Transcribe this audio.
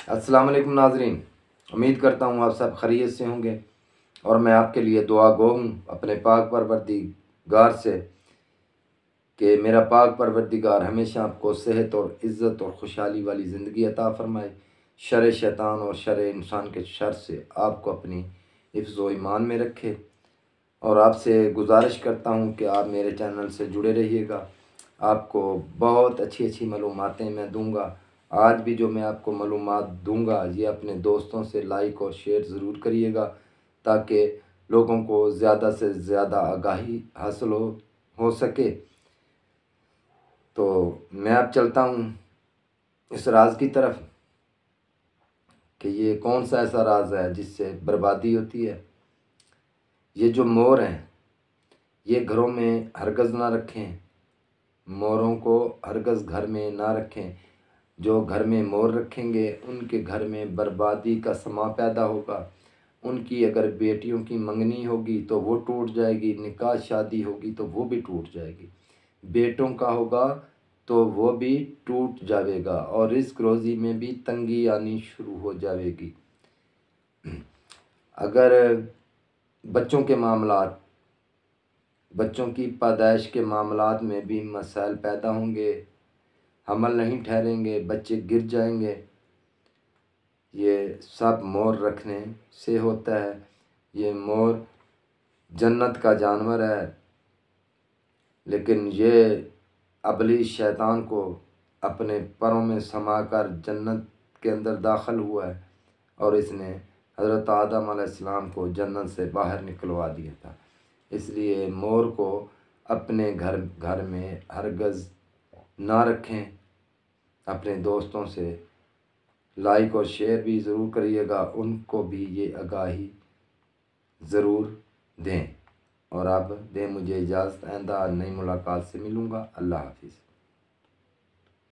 अस्सलाम वालेकुम नाज़रीन, उम्मीद करता हूँ आप सब खैरियत से होंगे और मैं आपके लिए दुआ गो हूँ अपने पाक परवरदिगार से कि मेरा पाक परवरदिगार हमेशा आपको सेहत और इज़्ज़त और खुशहाली वाली ज़िंदगी अता फ़रमाए। शर शैतान और शर इंसान के शर से आपको अपनी हिफ्ज़ व ईमान में रखे। और आपसे गुजारिश करता हूँ कि आप मेरे चैनल से जुड़े रहिएगा। आपको बहुत अच्छी अच्छी मालूमातें मैं दूंगा। आज भी जो मैं आपको मालूमात दूंगा ये अपने दोस्तों से लाइक और शेयर ज़रूर करिएगा ताकि लोगों को ज़्यादा से ज़्यादा आगाही हासिल हो सके। तो मैं अब चलता हूँ इस राज की तरफ कि ये कौन सा ऐसा राज है जिससे बर्बादी होती है। ये जो मोर हैं ये घरों में हरगज़ ना रखें, मोरों को हरगज़ घर में ना रखें। जो घर में मोर रखेंगे उनके घर में बर्बादी का समा पैदा होगा। उनकी अगर बेटियों की मंगनी होगी तो वो टूट जाएगी, निकाह शादी होगी तो वो भी टूट जाएगी, बेटों का होगा तो वो भी टूट जाएगा और रिज़्क़ रोज़ी में भी तंगी आनी शुरू हो जाएगी। अगर बच्चों के मामलात, बच्चों की पैदाइश के मामलात में भी मसाइल पैदा होंगे, हमल नहीं ठहरेंगे, बच्चे गिर जाएंगे। ये सब मोर रखने से होता है। ये मोर जन्नत का जानवर है, लेकिन ये अबलीस शैतान को अपने परों में समाकर जन्नत के अंदर दाखिल हुआ है और इसने हज़रत आदम अलैहिस्सलाम को जन्नत से बाहर निकलवा दिया था। इसलिए मोर को अपने घर में हरगज़ ना रखें। अपने दोस्तों से लाइक और शेयर भी ज़रूर करिएगा, उनको भी ये आगाही ज़रूर दें। और अब दें मुझे इजाज़त, आइंदा नई मुलाकात से मिलूँगा। अल्लाह हाफ़िज़।